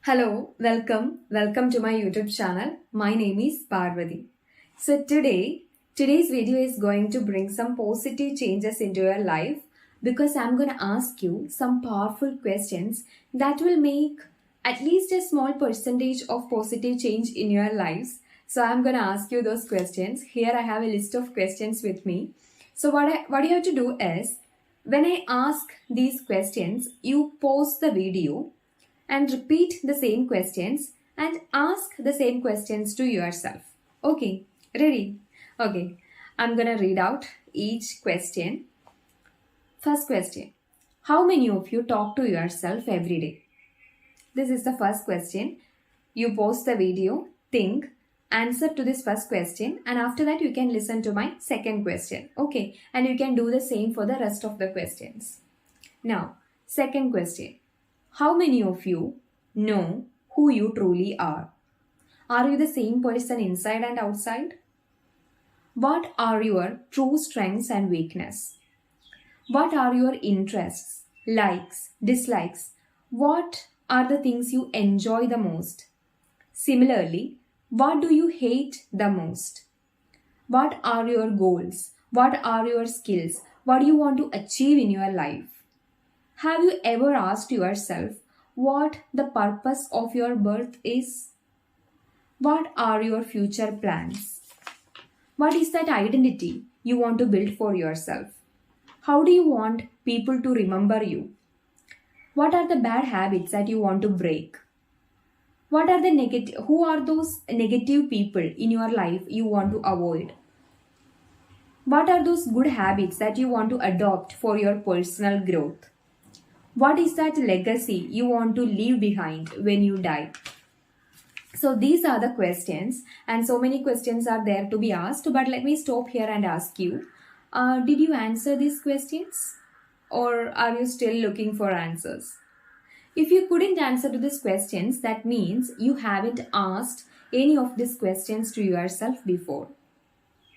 Hello, welcome to my YouTube channel. My name is Parvati. So today's video is going to bring some positive changes into your life because I'm going to ask you some powerful questions that will make at least a small percentage of positive change in your lives. So I'm going to ask you those questions. Here I have a list of questions with me. So what you have to do is when I ask these questions, you pause the video and repeat the same questions and ask the same questions to yourself. Okay, ready? Okay, I'm gonna read out each question. First question: how many of you talk to yourself every day? This is the first question. You pause the video, think, answer to this first question, and after that, you can listen to my second question. Okay, and you can do the same for the rest of the questions. Now, second question: how many of you know who you truly are? Are you the same person inside and outside? What are your true strengths and weaknesses? What are your interests, likes, dislikes? What are the things you enjoy the most? Similarly, what do you hate the most? What are your goals? What are your skills? What do you want to achieve in your life? Have you ever asked yourself what the purpose of your birth is? What are your future plans? What is that identity you want to build for yourself? How do you want people to remember you? What are the bad habits that you want to break? Who are those negative people in your life you want to avoid? What are those good habits that you want to adopt for your personal growth? What is that legacy you want to leave behind when you die? So these are the questions, and so many questions are there to be asked, but let me stop here and ask you, did you answer these questions? Or are you still looking for answers? If you couldn't answer to these questions, that means you haven't asked any of these questions to yourself before.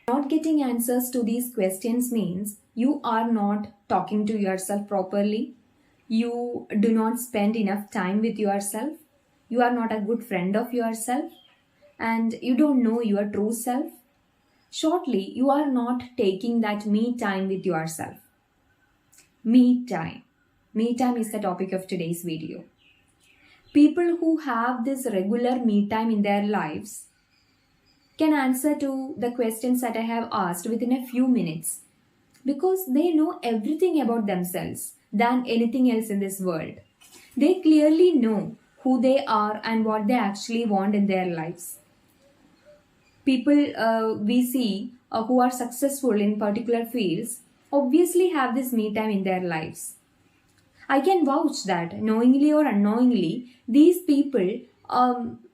Not getting answers to these questions means you are not talking to yourself properly. You do not spend enough time with yourself. You are not a good friend of yourself. And you don't know your true self. Shortly, you are not taking that me time with yourself. Me time. Me time is the topic of today's video. People who have this regular me time in their lives can answer to the questions that I have asked within a few minutes because they know everything about themselves than anything else in this world. They clearly know who they are and what they actually want in their lives. People we see who are successful in particular fields obviously have this me time in their lives. I can vouch that knowingly or unknowingly, these people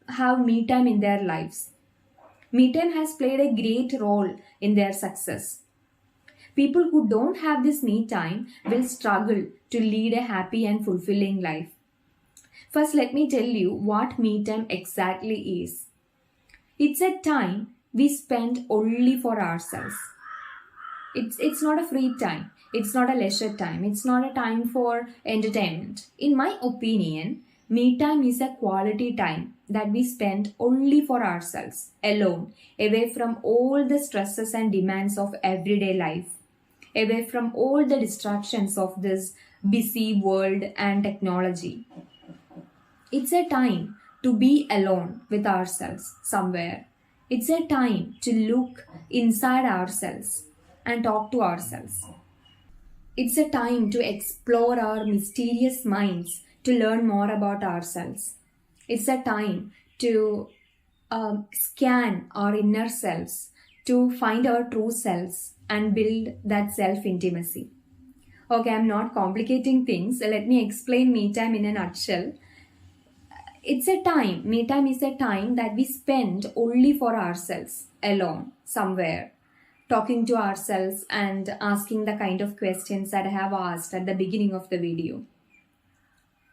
have me time in their lives. Me time has played a great role in their success. People who don't have this me time will struggle to lead a happy and fulfilling life. First, let me tell you what me time exactly is. It's a time we spend only for ourselves. It's not a free time. It's not a leisure time. It's not a time for entertainment. In my opinion, me time is a quality time that we spend only for ourselves, alone, away from all the stresses and demands of everyday life, away from all the distractions of this busy world and technology. It's a time to be alone with ourselves somewhere. It's a time to look inside ourselves and talk to ourselves. It's a time to explore our mysterious minds, to learn more about ourselves. It's a time to scan our inner selves, to find our true selves and build that self-intimacy. Okay, I'm not complicating things. Let me explain me time in a nutshell. Me time is a time that we spend only for ourselves, alone, somewhere, talking to ourselves and asking the kind of questions that I have asked at the beginning of the video.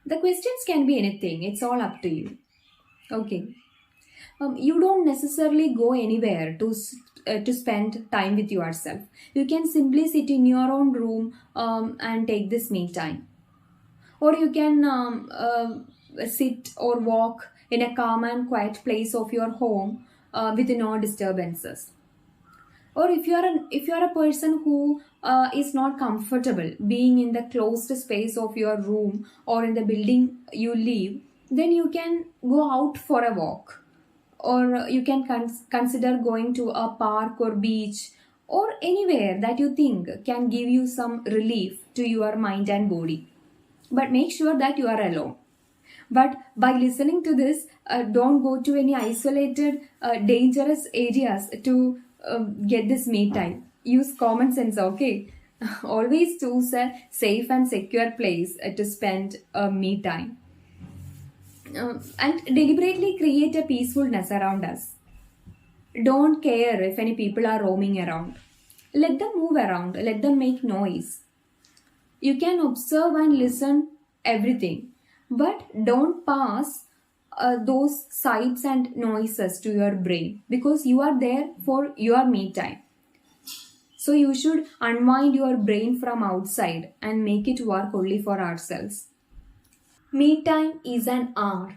The questions can be anything, it's all up to you. Okay. You don't necessarily go anywhere to spend time with yourself. You can simply sit in your own room and take this me time. Or you can sit or walk in a calm and quiet place of your home with no disturbances. Or if you are a person who is not comfortable being in the closed space of your room or in the building you live, then you can go out for a walk, or you can consider going to a park or beach or anywhere that you think can give you some relief to your mind and body. But make sure that you are alone. But by listening to this, don't go to any isolated, dangerous areas to get this me time. Use common sense, okay? Always choose a safe and secure place to spend me time. And deliberately create a peacefulness around us. Don't care if any people are roaming around. Let them move around, let them make noise. You can observe and listen everything, but don't pass those sights and noises to your brain, because you are there for your me time. So you should unwind your brain from outside and make it work only for ourselves. Me time is an art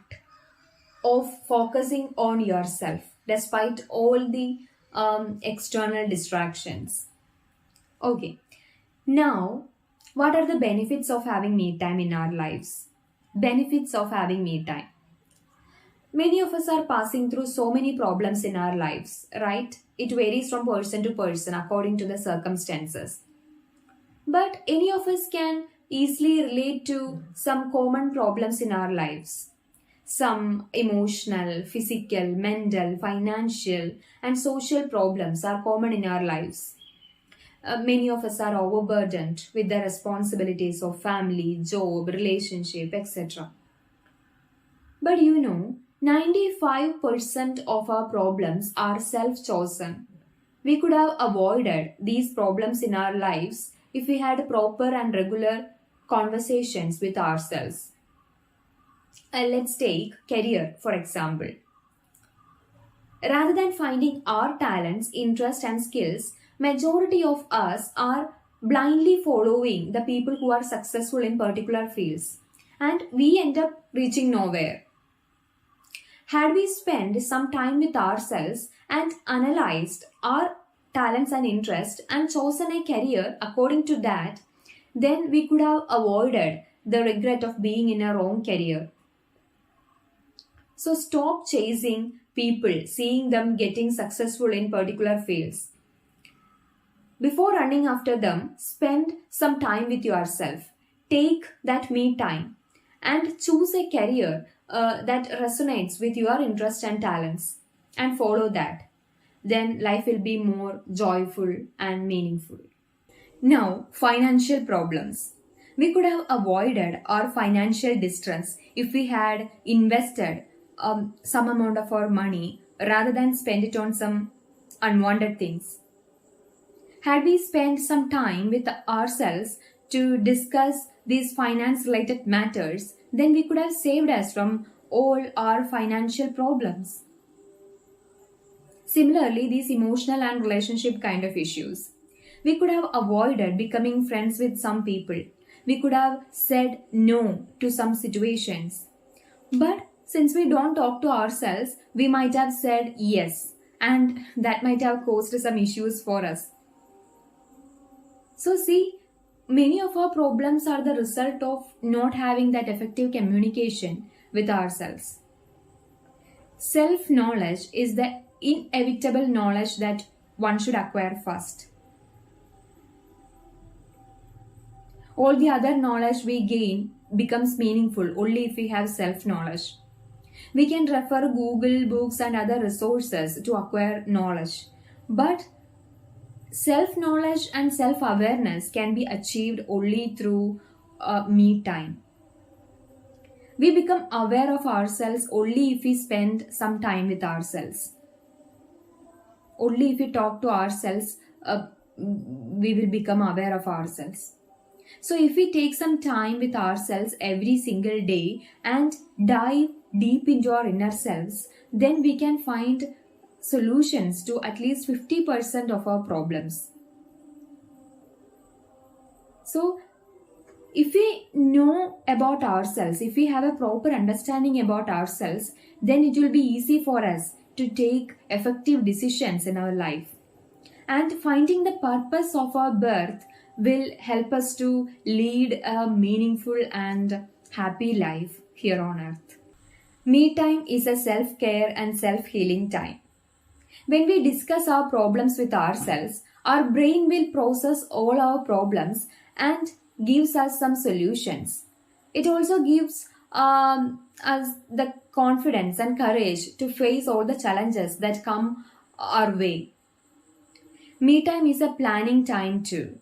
of focusing on yourself despite all the external distractions. Okay, now what are the benefits of having me time in our lives? Benefits of having me time. Many of us are passing through so many problems in our lives, right? It varies from person to person according to the circumstances. But any of us can easily relate to some common problems in our lives. Some emotional, physical, mental, financial, and social problems are common in our lives. Many of us are overburdened with the responsibilities of family, job, relationship, etc. But 95% of our problems are self chosen. We could have avoided these problems in our lives if we had proper and regular conversations with ourselves. Let's take career for example. Rather than finding our talents, interests, and skills, majority of us are blindly following the people who are successful in particular fields, and we end up reaching nowhere. Had we spent some time with ourselves and analyzed our talents and interests and chosen a career according to that, then we could have avoided the regret of being in a wrong career. So stop chasing people, seeing them getting successful in particular fields. Before running after them, spend some time with yourself. Take that me time and choose a career that resonates with your interests and talents and follow that. Then life will be more joyful and meaningful. Now, financial problems. We could have avoided our financial distress if we had invested some amount of our money rather than spend it on some unwanted things. Had we spent some time with ourselves to discuss these finance related matters, then we could have saved us from all our financial problems. Similarly, these emotional and relationship kind of issues. We could have avoided becoming friends with some people. We could have said no to some situations. But since we don't talk to ourselves, we might have said yes, and that might have caused some issues for us. So, see, many of our problems are the result of not having that effective communication with ourselves. Self knowledge is the inevitable knowledge that one should acquire first. All the other knowledge we gain becomes meaningful only if we have self knowledge. We can refer Google, books, and other resources to acquire knowledge, but self knowledge and self awareness can be achieved only through me time. We become aware of ourselves only if we spend some time with ourselves. Only if we talk to ourselves, we will become aware of ourselves. So, if we take some time with ourselves every single day and dive deep into our inner selves, then we can find solutions to at least 50% of our problems. So, if we know about ourselves, if we have a proper understanding about ourselves, then it will be easy for us to take effective decisions in our life. And finding the purpose of our birth will help us to lead a meaningful and happy life here on earth. Me time is a self care and self healing time. When we discuss our problems with ourselves, our brain will process all our problems and gives us some solutions. It also gives us the confidence and courage to face all the challenges that come our way. Me time is a planning time too.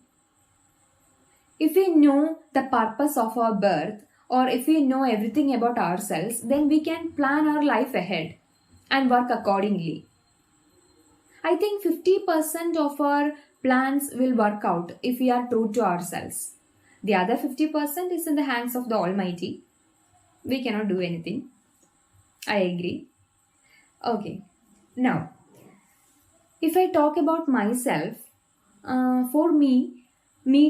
If we know the purpose of our birth, or if we know everything about ourselves, then we can plan our life ahead and work accordingly. I think 50% of our plans will work out if we are true to ourselves. The other 50% is in the hands of the Almighty. We cannot do anything. I agree. Okay. Now, if I talk about myself, for me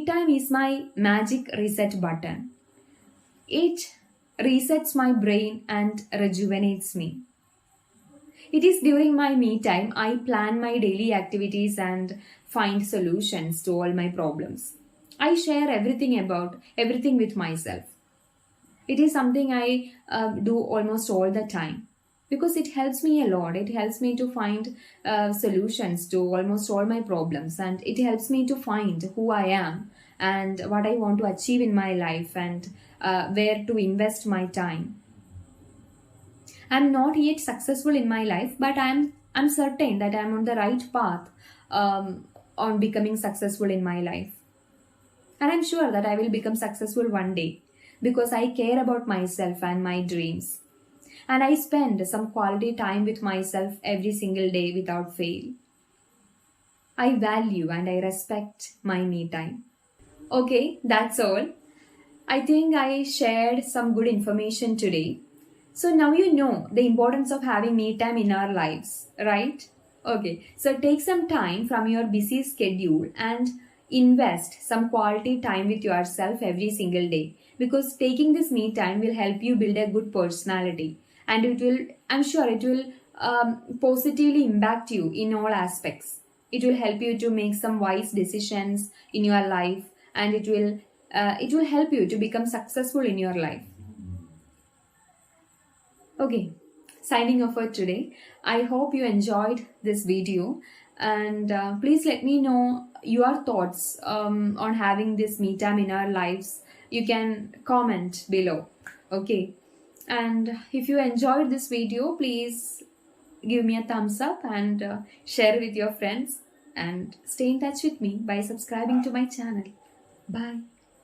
time is my magic reset button. It resets my brain and rejuvenates me. It is during my me time I plan my daily activities and find solutions to all my problems. I share everything with myself. It is something I do almost all the time because it helps me a lot. It helps me to find solutions to almost all my problems, and it helps me to find who I am and what I want to achieve in my life, and where to invest my time. I'm not yet successful in my life, but I'm certain that I'm on the right path on becoming successful in my life. And I'm sure that I will become successful one day because I care about myself and my dreams. And I spend some quality time with myself every single day without fail. I value and I respect my me time. Okay, that's all. I think I shared some good information today. So now you know the importance of having me time in our lives, right? Okay, so take some time from your busy schedule and invest some quality time with yourself every single day, because taking this me time will help you build a good personality, and I'm sure it will positively impact you in all aspects. It will help you to make some wise decisions in your life, and it will help you to become successful in your life. Okay, signing off for today. I hope you enjoyed this video, and please let me know your thoughts on having this me time in our lives. You can comment below. Okay, and if you enjoyed this video, please give me a thumbs up and share it with your friends, and stay in touch with me by subscribing to my channel. Bye.